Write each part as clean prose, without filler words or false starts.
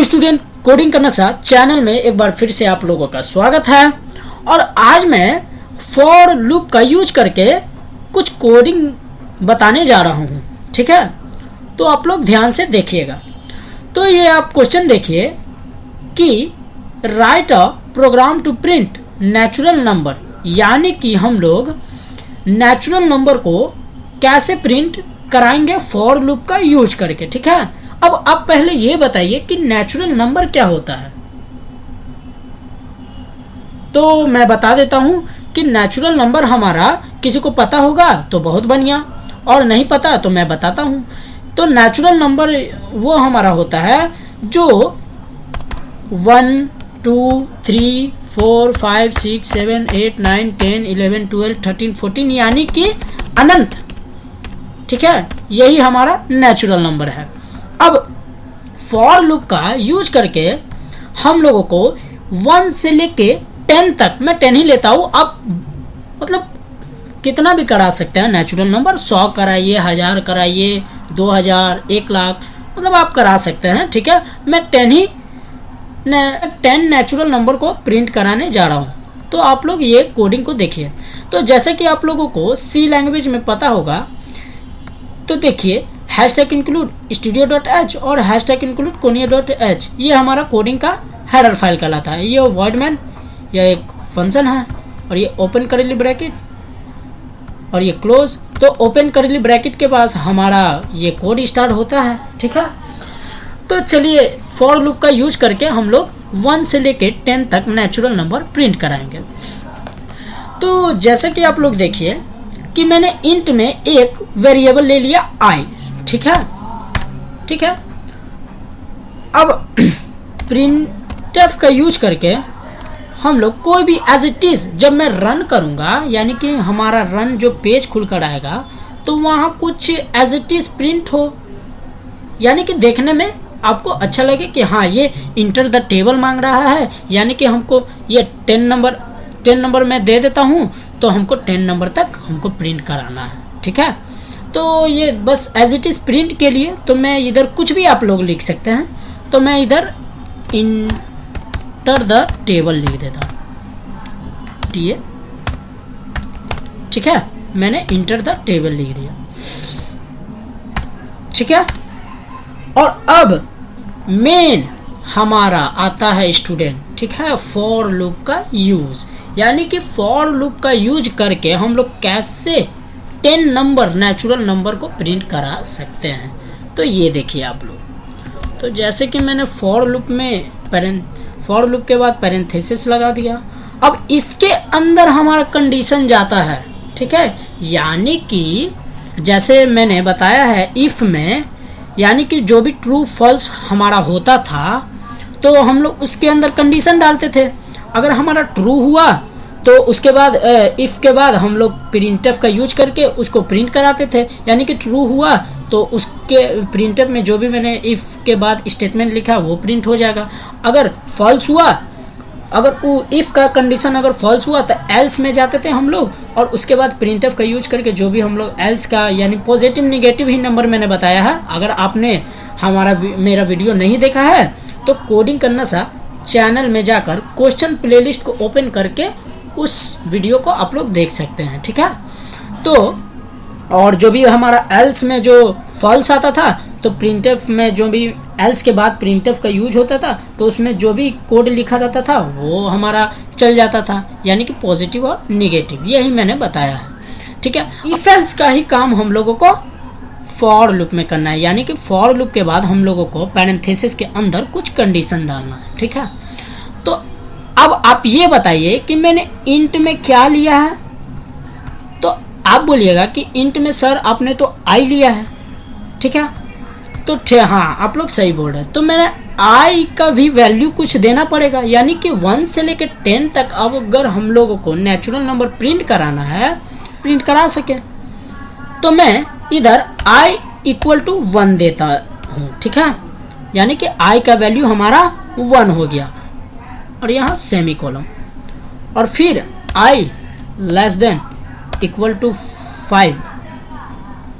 Student, coding का नशा channel में एक बार फिर से आप लोगों का स्वागत है। और आज मैं फॉर लूप का यूज करके कुछ कोडिंग बताने जा रहा हूँ। ठीक है, तो आप लोग ध्यान से देखिएगा। तो ये आप क्वेश्चन देखिए कि write a program to print natural number, यानी कि हम लोग नेचुरल नंबर को कैसे प्रिंट कराएंगे फॉर लूप का यूज करके। ठीक है, अब आप पहले ये बताइए कि नेचुरल नंबर क्या होता है। तो मैं बता देता हूं कि नेचुरल नंबर हमारा किसी को पता होगा तो बहुत बढ़िया, और नहीं पता तो मैं बताता हूं। तो नेचुरल नंबर वो हमारा होता है जो 1 2 3 4 5 6 7 8 9 10 11 12 13 14 यानी कि अनंत। ठीक है, यही हमारा नेचुरल नंबर है। अब फॉर लूप का यूज करके हम लोगों को 1 से लेके 10 तक, मैं 10 ही लेता हूँ, आप मतलब कितना भी करा सकते हैं नेचुरल नंबर। 100 कराइए, 1000 कराइए, 2000, 1 लाख, मतलब आप करा सकते हैं। ठीक है, मैं 10 नेचुरल नंबर को प्रिंट कराने जा रहा हूँ। तो आप लोग ये कोडिंग को देखिए। तो जैसे कि आप लोगों को सी लैंग्वेज में पता होगा, तो देखिए #include studio.h और #include konya.h, ये हमारा कोडिंग का हेडर फाइल कहलाता है। ये वॉइड मैन, यह एक फंक्शन है, और ये ओपन करेली ब्रैकेट और ये क्लोज। तो ओपन करेली ब्रैकेट के पास हमारा ये कोड स्टार्ट होता है। ठीक है, तो चलिए फॉर लूप का यूज करके हम लोग 1 से लेके 10 तक नेचुरल नंबर प्रिंट कराएंगे। तो जैसे कि आप लोग देखिए कि मैंने इंट में एक वेरिएबल ले लिया i। ठीक है, ठीक है। अब प्रिंटफ का यूज करके हम लोग कोई भी एज इट इज जब मैं रन करूंगा, यानी कि हमारा रन जो पेज खुल कर आएगा, तो वहाँ कुछ एज इट इज प्रिंट हो, यानी कि देखने में आपको अच्छा लगे कि हाँ ये इंटर द टेबल मांग रहा है, यानी कि हमको ये 10 नंबर मैं दे देता हूँ, तो हमको 10 नंबर तक हमको प्रिंट कराना है। ठीक है, तो ये बस एज इट इज़ प्रिंट के लिए, तो मैं इधर कुछ भी आप लोग लिख सकते हैं। तो मैं इधर इंटर द टेबल लिख देता हूँ, ठीक है, मैंने इंटर द टेबल लिख दिया। ठीक है, और अब मेन हमारा आता है स्टूडेंट। ठीक है, फॉर लूप का यूज, यानी कि फॉर लूप का यूज करके हम लोग कैसे 10 नंबर नेचुरल नंबर को प्रिंट करा सकते हैं। तो ये देखिए आप लोग, तो जैसे कि मैंने फॉर लूप के बाद पैरेंथेसिस लगा दिया। अब इसके अंदर हमारा कंडीशन जाता है। ठीक है, यानी कि जैसे मैंने बताया है इफ में, यानी कि जो भी ट्रू फॉल्स हमारा होता था तो हम लोग उसके अंदर कंडीशन डालते थे। अगर हमारा ट्रू हुआ तो उसके बाद इफ़ के बाद हम लोग प्रिंटफ का यूज करके उसको प्रिंट कराते थे, यानी कि ट्रू हुआ तो उसके प्रिंटफ में जो भी मैंने इफ़ के बाद स्टेटमेंट लिखा वो प्रिंट हो जाएगा। अगर फॉल्स हुआ, अगर वो इफ़ का कंडीशन अगर फॉल्स हुआ तो एल्स में जाते थे हम लोग, और उसके बाद प्रिंटफ का यूज करके जो भी हम लोग एल्स का, यानी पॉजिटिव निगेटिव ही नंबर मैंने बताया है। अगर आपने मेरा वीडियो नहीं देखा है तो कोडिंग करना सा चैनल में जाकर क्वेश्चन प्लेलिस्ट को ओपन करके उस वीडियो को आप लोग देख सकते हैं। ठीक है, तो और जो भी हमारा एल्स में जो फॉल्स आता था, तो प्रिंटफ में जो भी एल्स के बाद प्रिंटफ का यूज होता था, तो उसमें जो भी कोड लिखा रहता था वो हमारा चल जाता था, यानी कि पॉजिटिव और निगेटिव, यही मैंने बताया है। ठीक है, इफ एल्स का ही काम हम लोगों को फॉर लूप में करना है, यानी कि फॉर लूप के बाद हम लोगों को पैरेंथेसिस के अंदर कुछ कंडीशन डालना है। ठीक है, तो अब आप ये बताइए कि मैंने इंट में क्या लिया है। तो आप बोलिएगा कि इंट में सर आपने तो आई लिया है। ठीक है, तो हाँ आप लोग सही बोल रहे हैं। तो मैंने आई का भी वैल्यू कुछ देना पड़ेगा, यानी कि 1 से लेकर 10 तक अब अगर हम लोगों को नेचुरल नंबर प्रिंट कराना है, प्रिंट करा सके, तो मैं इधर i = 1 देता हूँ। ठीक है, यानी कि i का वैल्यू हमारा 1 हो गया, और यहाँ सेमी कॉलम, और फिर i ≤ 5,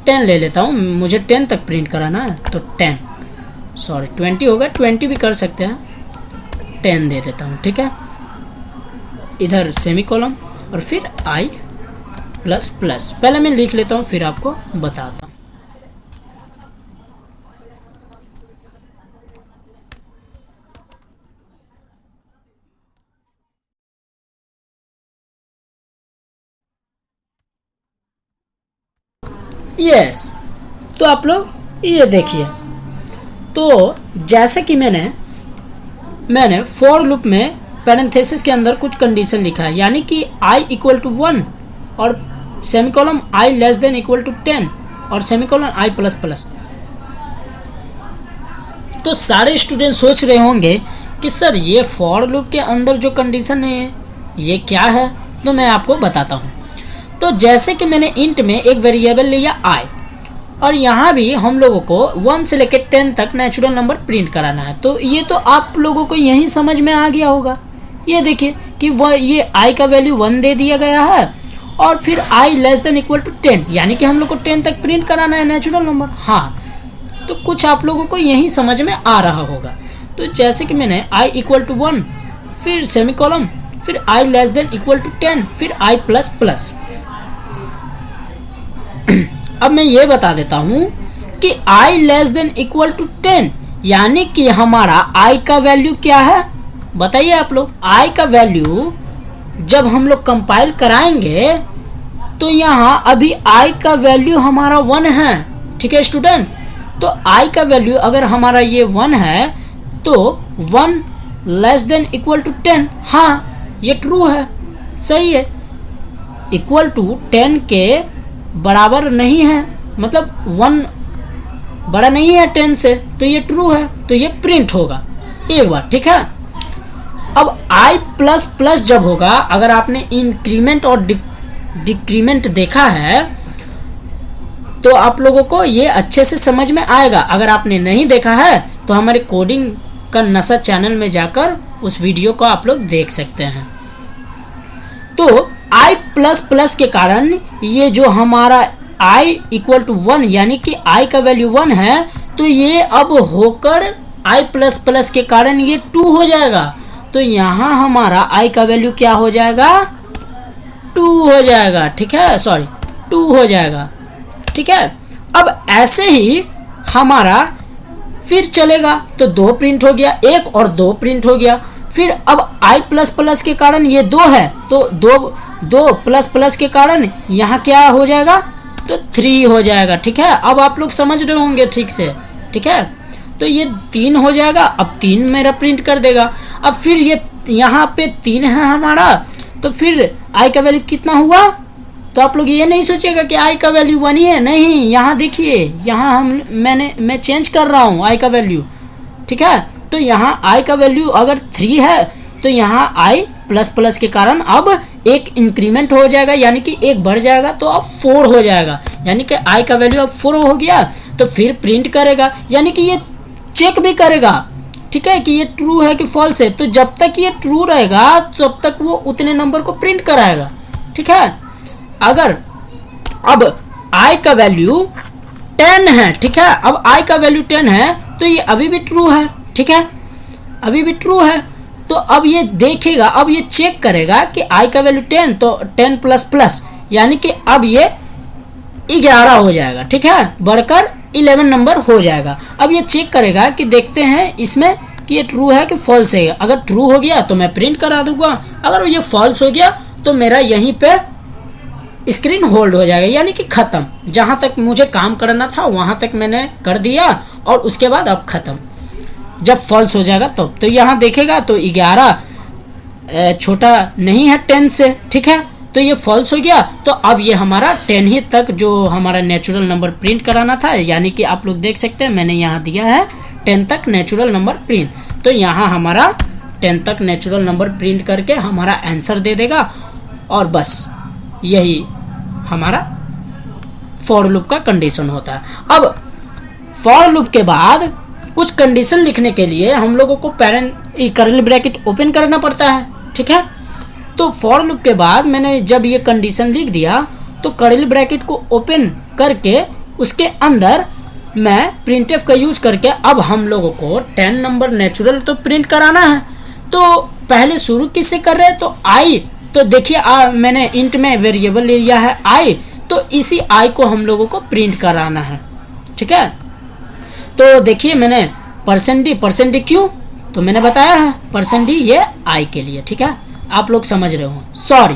10 ले लेता हूँ, मुझे 10 तक प्रिंट कराना है, तो 10 सॉरी 20 होगा, 20 भी कर सकते हैं, 10 दे देता हूँ, ठीक है। इधर सेमी कॉलम और फिर i प्लस प्लस, पहले मैं लिख लेता हूँ फिर आपको बताता हूँ। यस, तो आप लोग ये देखिए, तो जैसे कि मैंने फॉर लूप में पैरेंथेसिस के अंदर कुछ कंडीशन लिखा है, यानी कि i इक्वल टू 1 और semicolon i less than equal to 10 और सेमीकोलन i प्लस प्लस। तो सारे स्टूडेंट सोच रहे होंगे कि सर ये फॉर लूप के अंदर जो कंडीशन है ये क्या है, तो मैं आपको बताता हूँ। तो जैसे कि मैंने इंट में एक वेरिएबल लिया i और यहाँ भी हम लोगों को 1 से लेकर 10 तक नेचुरल नंबर प्रिंट कराना है, तो ये तो आप लोगों को यही समझ में आ गया होगा। ये देखिए कि वह ये i का वैल्यू 1 दे दिया गया है और फिर i less than equal to 10, यानी कि हम लोग को 10 तक प्रिंट कराना है नेचुरल नंबर। हाँ, तो कुछ आप लोगों को यही समझ में आ रहा होगा। तो जैसे कि मैंने i इक्वल टू 1 फिर सेमी कॉलम फिर i less than equal to 10 फिर i प्लस प्लस। अब मैं ये बता देता हूँ कि i less than equal to 10 यानी कि हमारा i का वैल्यू क्या है, बताइए आप लोग। i का वैल्यू जब हम लोग कंपाइल कराएंगे तो यहाँ अभी i का वैल्यू हमारा 1 है, ठीक है स्टूडेंट। तो i का वैल्यू अगर हमारा ये 1 है तो 1 लेस देन इक्वल टू 10, हाँ ये ट्रू है, सही है। इक्वल टू 10 के बराबर नहीं है, मतलब 1 बड़ा नहीं है 10 से, तो ये ट्रू है, तो ये प्रिंट होगा एक बार, ठीक है। अब i प्लस प्लस जब होगा, अगर आपने इंक्रीमेंट और डिक्रीमेंट देखा है तो आप लोगों को ये अच्छे से समझ में आएगा। अगर आपने नहीं देखा है तो हमारे कोडिंग का नशा चैनल में जाकर उस वीडियो को आप लोग देख सकते हैं। तो i प्लस प्लस के कारण ये जो हमारा i इक्वल टू 1 यानी कि i का वैल्यू 1 है, तो ये अब होकर i प्लस प्लस के कारण ये 2 हो जाएगा। तो यहाँ हमारा i का वैल्यू क्या हो जाएगा, 2 हो जाएगा, ठीक है, सॉरी 2 हो जाएगा, ठीक है। अब ऐसे ही हमारा फिर चलेगा, तो 2 प्रिंट हो गया, 1 और 2 प्रिंट हो गया। फिर अब i प्लस प्लस के कारण ये 2 है, तो 2 प्लस प्लस के कारण यहाँ क्या हो जाएगा, तो 3 हो जाएगा, ठीक है। अब आप लोग समझ रहे होंगे ठीक से, ठीक है। तो ये 3 हो जाएगा, अब 3 मेरा प्रिंट कर देगा। अब फिर ये यहाँ पे 3 है हमारा, तो फिर i का वैल्यू कितना हुआ, तो आप लोग ये नहीं सोचिएगा कि i का वैल्यू 1 ही है, नहीं, यहाँ देखिए, यहाँ मैं चेंज कर रहा हूँ i का वैल्यू, ठीक है। तो यहाँ i का वैल्यू अगर 3 है तो यहाँ i प्लस प्लस के कारण अब एक इंक्रीमेंट हो जाएगा, यानी कि एक बढ़ जाएगा, तो अब 4 हो जाएगा, यानी कि i का वैल्यू अब 4 हो गया। तो फिर प्रिंट करेगा, यानी कि ये चेक भी करेगा, ठीक है, कि ये ट्रू है कि फॉल्स है। तो जब तक ये ट्रू रहेगा तब तक वो उतने नंबर को प्रिंट कराएगा, ठीक है। अगर अब i का वैल्यू 10 है, ठीक है, अब i का वैल्यू 10 है तो ये अभी भी ट्रू है, ठीक है, अभी भी ट्रू है। तो अब ये देखेगा, अब ये चेक करेगा कि i का वैल्यू 10, तो 10 प्लस प्लस यानी कि अब ये 11 हो जाएगा, ठीक है, बढ़कर 11 नंबर हो जाएगा। अब ये चेक करेगा कि देखते हैं इसमें कि ये ट्रू है कि फॉल्स है। अगर ट्रू हो गया तो मैं प्रिंट करा दूंगा, अगर ये फॉल्स हो गया तो मेरा यहीं पे स्क्रीन होल्ड हो जाएगा, यानी कि खत्म। जहां तक मुझे काम करना था वहां तक मैंने कर दिया और उसके बाद अब खत्म। जब फॉल्स हो जाएगा तो यहाँ देखेगा तो 11 छोटा नहीं है 10 से, ठीक है, तो ये फॉल्स हो गया। तो अब ये हमारा 10 ही तक जो हमारा नेचुरल नंबर प्रिंट कराना था, यानी कि आप लोग देख सकते हैं मैंने यहाँ दिया है 10 तक नेचुरल नंबर प्रिंट। तो यहाँ हमारा 10 तक नेचुरल नंबर प्रिंट करके हमारा आंसर दे देगा, और बस यही हमारा फॉर लूप का कंडीशन होता है। अब फॉर लूप के बाद कुछ कंडीशन लिखने के लिए हम लोगों को कर्ली ब्रैकेट ओपन करना पड़ता है, ठीक है। तो फॉर लूप के बाद मैंने जब ये कंडीशन लिख दिया तो कर्ली ब्रैकेट को ओपन करके उसके अंदर मैं प्रिंटफ का यूज करके अब हम लोगों को 10 नंबर नेचुरल तो प्रिंट कराना है। तो पहले शुरू किससे कर रहे हैं, तो आई। तो देखिए मैंने इंट में वेरिएबल ले लिया है आई, तो इसी आई को हम लोगों को प्रिंट कराना है। ठीक है, तो देखिए मैंने परसेंट डी क्यों, तो मैंने बताया है परसेंट डी ये आई के लिए। ठीक है, आप लोग समझ रहे हो। सॉरी,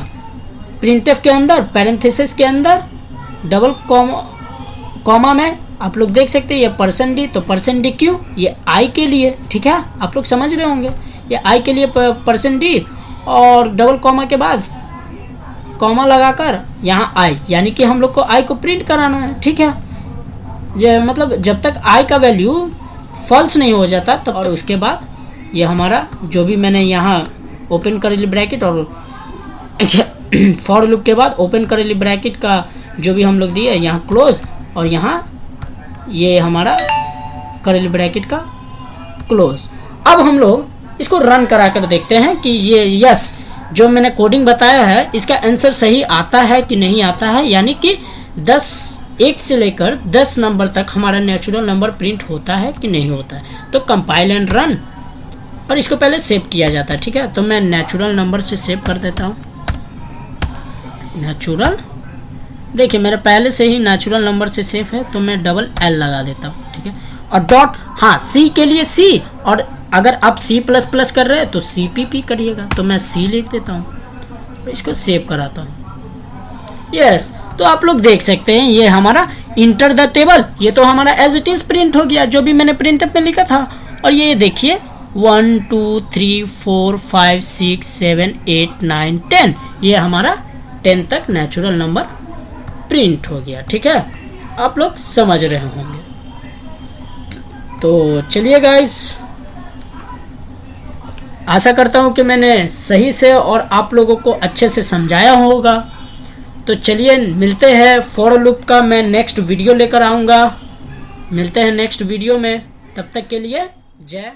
प्रिंटफ के अंदर पैरेंथेसिस के अंदर डबल कॉमा में आप लोग देख सकते हैं ये परसेंट डी, तो परसेंट डी क्यों, ये आई के लिए। ठीक है, आप लोग समझ रहे होंगे, ये आई के लिए परसेंट डी और डबल कॉमा के बाद कॉमा लगाकर यहाँ आई, यानी कि हम लोग को आई को प्रिंट कराना है। ठीक है, ये मतलब जब तक आई का वैल्यू फॉल्स नहीं हो जाता तब, और उसके बाद ये हमारा जो भी मैंने यहाँ ओपन करेली ब्रैकेट और फॉर लूप के बाद ओपन करेली ब्रैकेट का जो भी हम लोग दिए यहाँ क्लोज, और यहाँ ये हमारा करेली ब्रैकेट का क्लोज। अब हम लोग इसको रन करा कर देखते हैं कि ये यस जो मैंने कोडिंग बताया है इसका आंसर सही आता है कि नहीं आता है, यानी कि 1 से लेकर 10 नंबर तक हमारा नेचुरल नंबर प्रिंट होता है कि नहीं होता है। तो कंपाइल एंड रन, और इसको पहले सेव किया जाता है। ठीक है, तो मैं नेचुरल नंबर से सेव कर देता हूँ। नेचुरल, देखिए मेरा पहले से ही नेचुरल नंबर से सेव है, तो मैं डबल एल लगा देता हूँ। ठीक है, और डॉट, हाँ सी के लिए सी, और अगर आप C++ कर रहे हैं तो CPP करिएगा, तो मैं C लिख देता हूँ, इसको सेव कराता हूँ। यस, तो आप लोग देख सकते हैं ये हमारा इंटर द टेबल, ये तो हमारा एज इट इज प्रिंट हो गया जो भी मैंने प्रिंटअप में लिखा था। और ये देखिए 1 2 3 4 5 6 7 8 9 10, ये हमारा 10 तक नेचुरल नंबर प्रिंट हो गया। ठीक है, आप लोग समझ रहे होंगे। तो चलिए गाइस, आशा करता हूँ कि मैंने सही से और आप लोगों को अच्छे से समझाया होगा। तो चलिए मिलते हैं, फॉर लूप का मैं नेक्स्ट वीडियो लेकर आऊँगा। मिलते हैं नेक्स्ट वीडियो में, तब तक के लिए जय